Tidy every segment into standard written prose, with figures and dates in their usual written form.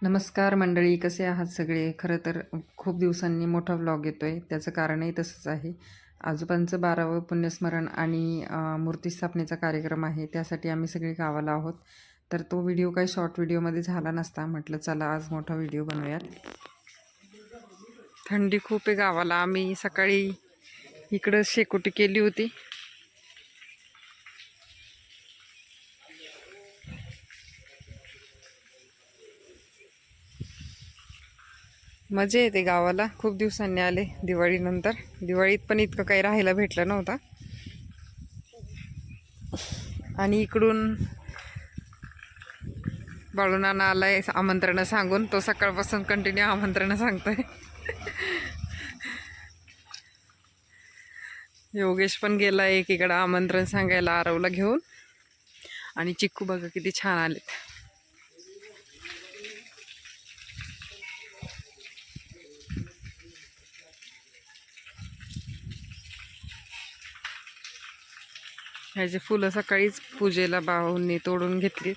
नमस्कार मंडळी, कसे आहात सगळे? खरं तर खूप दिवसांनी मोठा व्लॉग येतो आहे. त्याचं कारणही तसंच आहे. आजोबांचं 12वं पुण्यस्मरण आणि मूर्तिस्थापनेचा कार्यक्रम आहे. त्यासाठी आम्ही सगळे गावाला आहोत. तर तो व्हिडिओ काही शॉर्ट व्हिडिओमध्ये झाला नसता. म्हटलं चला आज मोठा व्हिडिओ बनवूयात. थंडी खूप आहे गावाला. आम्ही सकाळी इकडं शेकोटी केली होती. मजा येते गावाला. खूप दिवसांनी आले दिवाळीनंतर. दिवाळीत पण इतकं काही राहायला भेटलं नव्हतं. आणि इकडून बाळूनाना आलाय आमंत्रण सांगून. तो सकाळपासून कंटिन्यू आमंत्रण सांगतोय. योगेश पण गेला एकीकडं आमंत्रण सांगायला आरवला घेऊन. आणि चिक्कू बघा किती छान आलेत. ह्याची फुलं सकाळीच पूजेला बाहूंनी तोडून घेतली.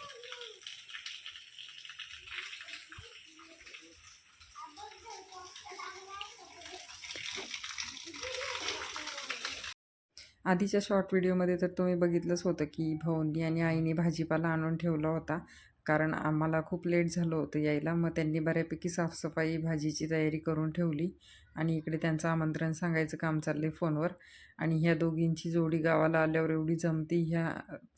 आधीच्या शॉर्ट व्हिडिओमध्ये तर तुम्ही बघितलंच होतं की भाऊंनी आणि आईने भाजीपाला आणून ठेवला होता. कारण आम्हाला खूप लेट झालं होतं यायला. मग त्यांनी बऱ्यापैकी साफसफाई भाजीची तयारी करून ठेवली. आणि इकडे त्यांचं आमंत्रण सांगायचं काम चाललं आहे फोनवर. आणि ह्या दोघींची जोडी गावाला आल्यावर एवढी जमती. ह्या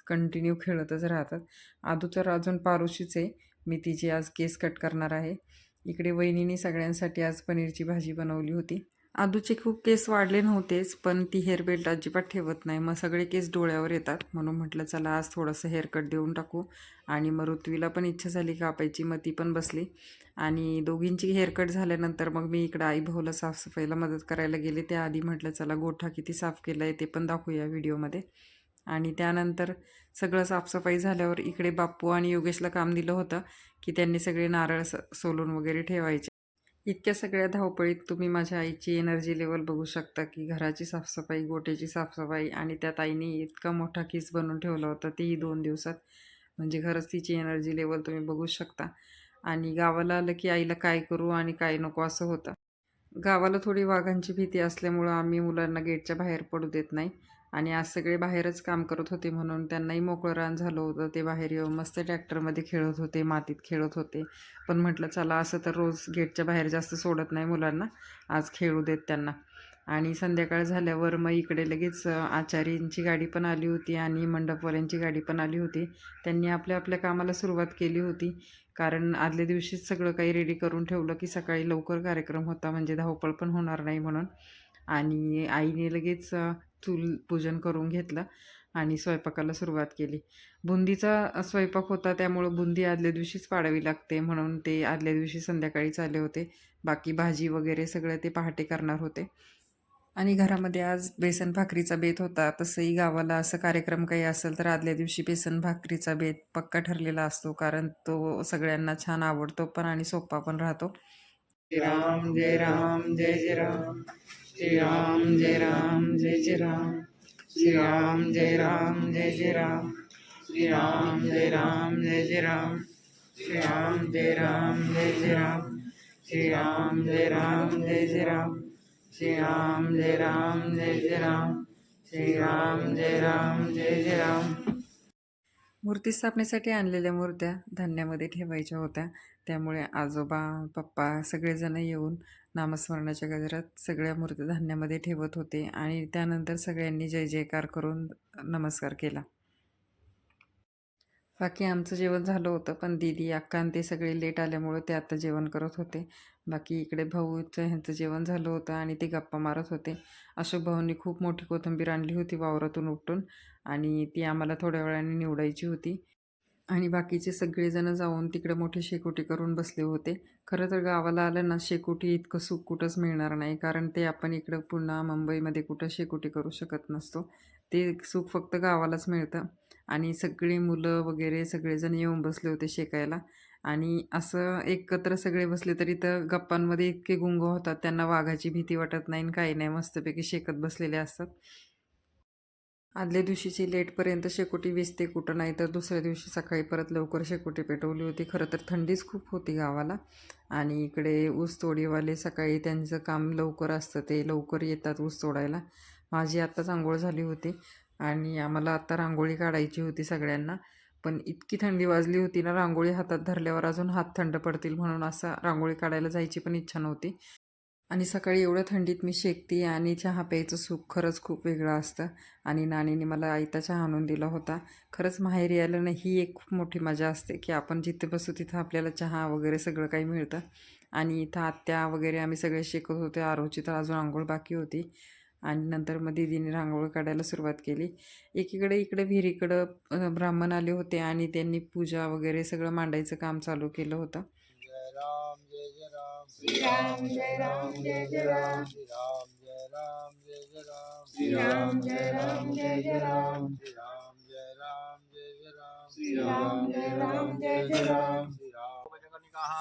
कंटिन्यू खेळतच राहतात. आदू तर अजून पारोशीच आहे. मी तिची आज केस कट करणार आहे. इकडे वहिनीने सगळ्यांसाठी आज पनीरची भाजी बनवली होती. आदूचे खूप केस वाढले नव्हतेच, पण ती हेअरबेल्ट अजिबात ठेवत नाही. मग सगळे केस डोळ्यावर येतात. म्हणून म्हटलं चला आज थोडंसं हेअरकट देऊन टाकू. आणि मग ऋत्वीला पण इच्छा झाली कापायची. मग ती पण बसली. आणि दोघींची हेअरकट झाल्यानंतर मग मी इकडं आई भाऊला साफसफाईला मदत करायला गेले. त्याआधी म्हटलं चला गोठा किती साफ केला आहे ते पण दाखवूया व्हिडिओमध्ये. आणि त्यानंतर सगळं साफसफाई झाल्यावर इकडे बाप्पू आणि योगेशला काम दिलं होतं की त्यांनी सगळे नारळ सोलून वगैरे ठेवायचे. इतक्या सगळ्या धावपळीत तुम्ही माझ्या आईची एनर्जी लेवल बघू शकता की घराची साफसफाई, गोठ्याची साफसफाई आणि त्यात आईने इतका मोठा किस बनवून ठेवला होता तेही 2 दिवसात. म्हणजे खरंच तिची एनर्जी लेवल तुम्ही बघू शकता. आणि गावाला आलं की आईला काय करू आणि काय नको असं होतं. गावाला थोडी वाघांची भीती असल्यामुळं आम्ही मुलांना गेटच्या बाहेर पडू देत नाही. आणि आज सगळे बाहेरच काम करत होते म्हणून त्यांनाही मोकळं रान झालं होतं. ते बाहेर येऊन मस्त ट्रॅक्टरमध्ये खेळत होते, मातीत खेळत होते. पण म्हटलं चला असं तर रोज गेटच्या बाहेर जास्त सोडत नाही मुलांना, आज खेळू देत त्यांना. आणि संध्याकाळ झाल्यावर मग इकडे लगेच आचार्यांची गाडी पण आली होती आणि मंडपवाल्यांची गाडी पण आली होती. त्यांनी आपल्या आपल्या कामाला सुरुवात केली होती. कारण आदल्या दिवशीच सगळं काही रेडी करून ठेवलं की सकाळी लवकर कार्यक्रम होता, म्हणजे धावपळ पण होणार नाही म्हणून. आणि आईने लगेच चूल पूजन करून घेतलं आणि स्वयंपाकाला सुरुवात केली. बुंदीचा स्वयंपाक होता त्यामुळं बुंदी आदल्या दिवशीच पाडावी लागते म्हणून ते आदल्या दिवशी संध्याकाळीच आले होते. बाकी भाजी वगैरे सगळं ते पहाटे करणार होते. आणि घरामध्ये आज बेसन भाकरीचा बेत होता. तसंही गावाला असं कार्यक्रम काही असेल तर आदल्या दिवशी बेसन भाकरीचा बेत पक्का ठरलेला असतो. कारण तो सगळ्यांना छान आवडतो पण आणि सोपा पण राहतो. राम जय राम जय जय राम. श्रीराम जय राम जय जय राम. श्रीराम जय राम जय जय राम. श्रीराम जय राम जय जय राम. श्रीराम जय राम जय जय राम. श्रीराम जय राम जय जय राम. श्रीराम जय राम जय जय राम. श्रीराम जय राम जय जय राम. मूर्तिस्थापनेसाठी आणलेल्या मूर्त्या धान्यामध्ये ठेवायच्या होत्या. त्यामुळे आजोबा, पप्पा सगळेजण येऊन नामस्मरणाच्या गजरात सगळ्या मूर्त्या धान्यामध्ये ठेवत होते. आणि त्यानंतर सगळ्यांनी जय जयकार करून नमस्कार केला. बाकी आमचं जेवण झालं होतं, पण दीदी, अक्का आणि ते सगळे लेट आल्यामुळं ते आता जेवण करत होते. बाकी इकडे भाऊचं ह्यांचं जेवण झालं होतं आणि ते गप्पा मारत होते. अशोक भाऊंनी खूप मोठी कोथिंबीर आणली होती वावरातून उपटून आणि ती आम्हाला थोड्या वेळाने निवडायची होती. आणि बाकीचे सगळेजण जाऊन तिकडे मोठी शेकोटी करून बसले होते. खरं तर गावाला आलं ना शेकोटी इतकं सुख कुठंच मिळणार नाही, कारण ते आपण इकडं पुन्हा मुंबईमध्ये कुठं शेकोटी करू शकत नसतो. ते सुख फक्त गावालाच मिळतं. आणि सगळी मुलं वगैरे सगळेजण येऊन बसले होते शेकायला. आणि असं एकत्र सगळे बसले तरी तर गप्पांमध्ये इतके गुंग होतात, त्यांना वाघाची भीती वाटत नाही काही नाही, मस्तपैकी शेकत बसलेले असतात. आदल्या दिवशीची लेटपर्यंत शेकोटी वीजते कुठं, नाही तर दुसऱ्या दिवशी सकाळी परत लवकर शेकोटी पेटवली होती. खरं तर थंडीच खूप होती गावाला. आणि इकडे ऊस तोडीवाले सकाळी त्यांचं काम लवकर असतं, ते लवकर येतात ऊस तोडायला. माझी आत्ताच आंघोळ झाली होती आणि आम्हाला आत्ता रांगोळी काढायची होती सगळ्यांना. पण इतकी थंडी वाजली होती ना, रांगोळी हातात धरल्यावर अजून हात थंड पडतील म्हणून असं रांगोळी काढायला जायची पण इच्छा नव्हती. आणि सकाळी एवढ्या थंडीत मी शेकते आणि चहा प्यायचं सुख खरंच खूप वेगळं असतं. आणि नानीने मला आयता चहा आणून दिला होता. खरंच माहेरी आलं ना, ही एक खूप मोठी मजा असते की आपण जिथे बसू तिथं आपल्याला चहा वगैरे सगळं काही मिळतं. आणि इथं आत्या वगैरे आम्ही सगळे शेकत होते. आरोची तर अजून आंघोळ बाकी होती. आणि नंतर मग दीदीने रांगोळी काढायला सुरुवात केली. इकडे विहिरीकडं ब्राह्मण आले होते आणि त्यांनी पूजा वगैरे सगळं मांडायचं काम चालू केलं होतं. राम जय जय राम श्री राम जय राम जय जय राम श्री राम जय राम जय जय राम श्री राम जय राम जय जय राम श्री राम जय राम जय जय राम श्री राम जय राम जय जय राम श्री राम भजकनिकाः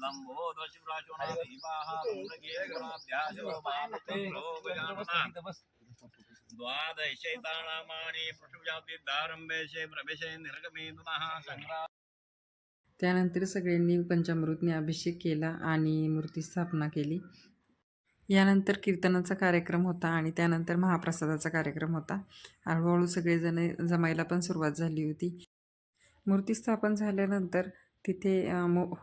लंबोदरशिवराजोना दीपाः पुण्यगे गुणाभ्यासो मानते रोगजानना द्वादशैतानामानि पृथ्व्यादिदारम्भेशे प्रवेशे निर्गमे नमः संग्राम. त्यानंतर सगळ्यांनी पंचामृतने अभिषेक केला आणि मूर्ती स्थापना केली. यानंतर कीर्तनाचा कार्यक्रम होता आणि त्यानंतर महाप्रसादाचा कार्यक्रम होता. हळूहळू सगळेजण जमायला पण सुरुवात झाली होती. मूर्ती स्थापन झाल्यानंतर तिथे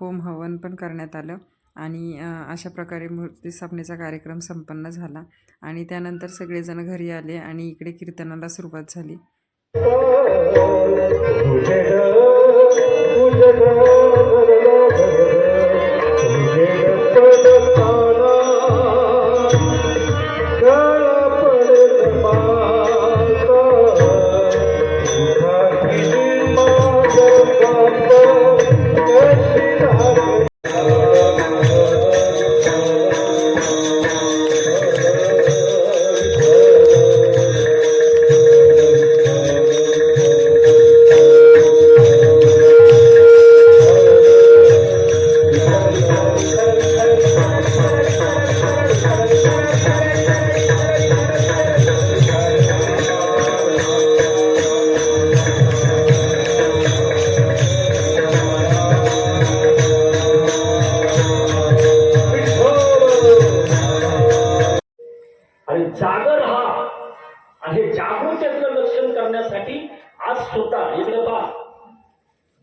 होम हवन पण करण्यात आलं आणि अशा प्रकारे मूर्ती स्थापनेचा कार्यक्रम संपन्न झाला. आणि त्यानंतर सगळेजण घरी आले आणि इकडे कीर्तनाला सुरुवात झाली. जागर हा आणि जागृतेचं लक्षण करण्यासाठी आज स्वतः इकडे पहा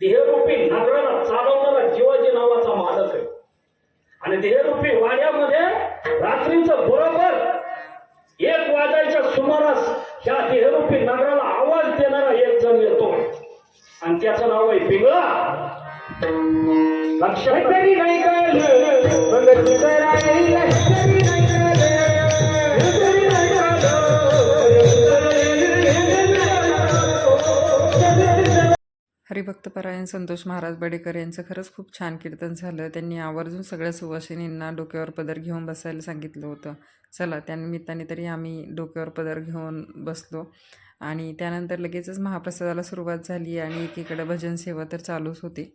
देहरूपी नागराला चालवणारा जीवाजी नावाचा मालक आहे. आणि देहरूपी वाड्यामध्ये रात्रीचं बरोबर 1 वाजायच्या सुमारास ह्या देहरूपी नागराला आवाज देणारा एक जण येतो आणि त्याचं नाव आहे पिंगळा. लक्षात तरी नाही हरिभक्तपरायण संतोष महाराज बडेकर यांचं खरंच खूप छान कीर्तन झालं. त्यांनी आवर्जून सगळ्या सुवासिनींना डोक्यावर पदर घेऊन बसायला सांगितलं होतं. चला त्यानिमित्ताने तरी आम्ही डोक्यावर पदर घेऊन बसलो. आणि त्यानंतर लगेचच महाप्रसादाला सुरुवात झाली आणि एकीकडे भजन सेवा तर चालूच होती.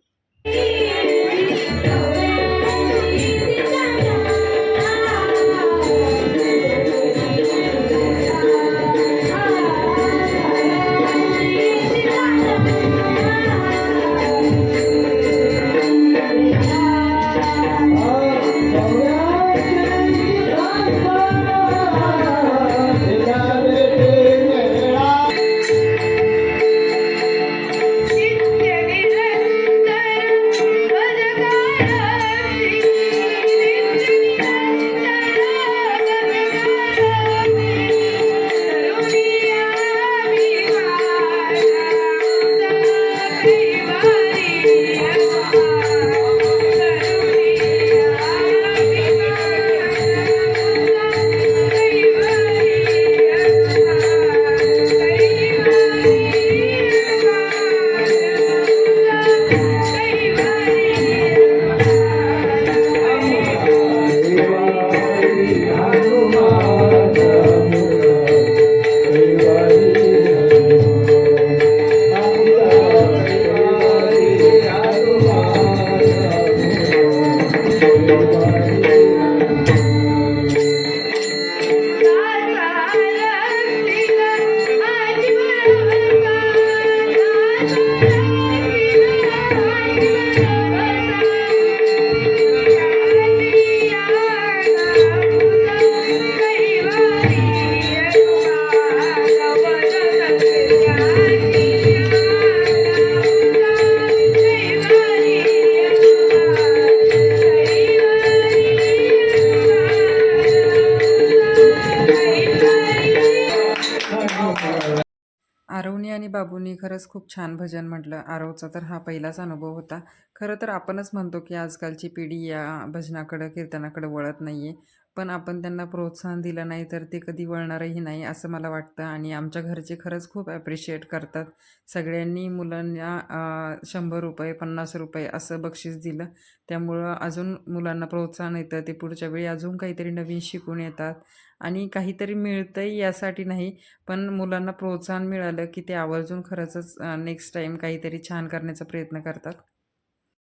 बाबूंनी खरंच खूप छान भजन म्हटलं. आरवचा तर हा पहिलाच अनुभव होता. खरं तर आपणच म्हणतो की आजकालची पिढी या भजनाकडं, कीर्तनाकडं वळत नाही आहे. पण आपण त्यांना प्रोत्साहन दिलं नाही तर ते कधी वळणारही नाही असं मला वाटतं आणि आमच्या घरचे खरंच खूप ॲप्रिशिएट करतात. सगळ्यांनी मुलांना ₹100, ₹50 असं बक्षीस दिलं. त्यामुळं अजून मुलांना प्रोत्साहन येतं. ते पुढच्या वेळी अजून काहीतरी नवीन शिकून येतात आणि काहीतरी मिळतंही यासाठी नाही, पण मुलांना प्रोत्साहन मिळालं की ते आवर्जून खरंचच नेक्स्ट टाईम काहीतरी छान करण्याचा प्रयत्न करतात.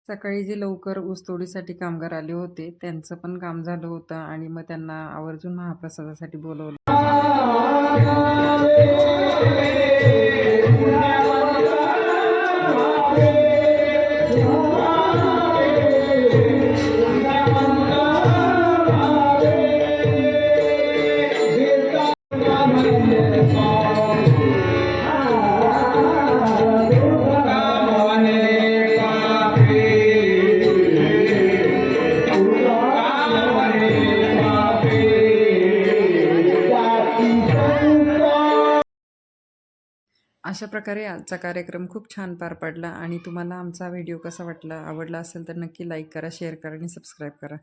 सकाळी जे लवकर ऊसतोडीसाठी कामगार आले होते, त्यांचं पण काम झालं होतं आणि मग त्यांना आवर्जून महाप्रसादासाठी बोलवलं. अशा प्रकारे आजचा कार्यक्रम खूप छान पार पडला आणि तुम्हाला आमचा व्हिडिओ कसा वाटला, आवडला असेल तर नक्की लाईक करा, शेअर करा आणि सबस्क्राईब करा.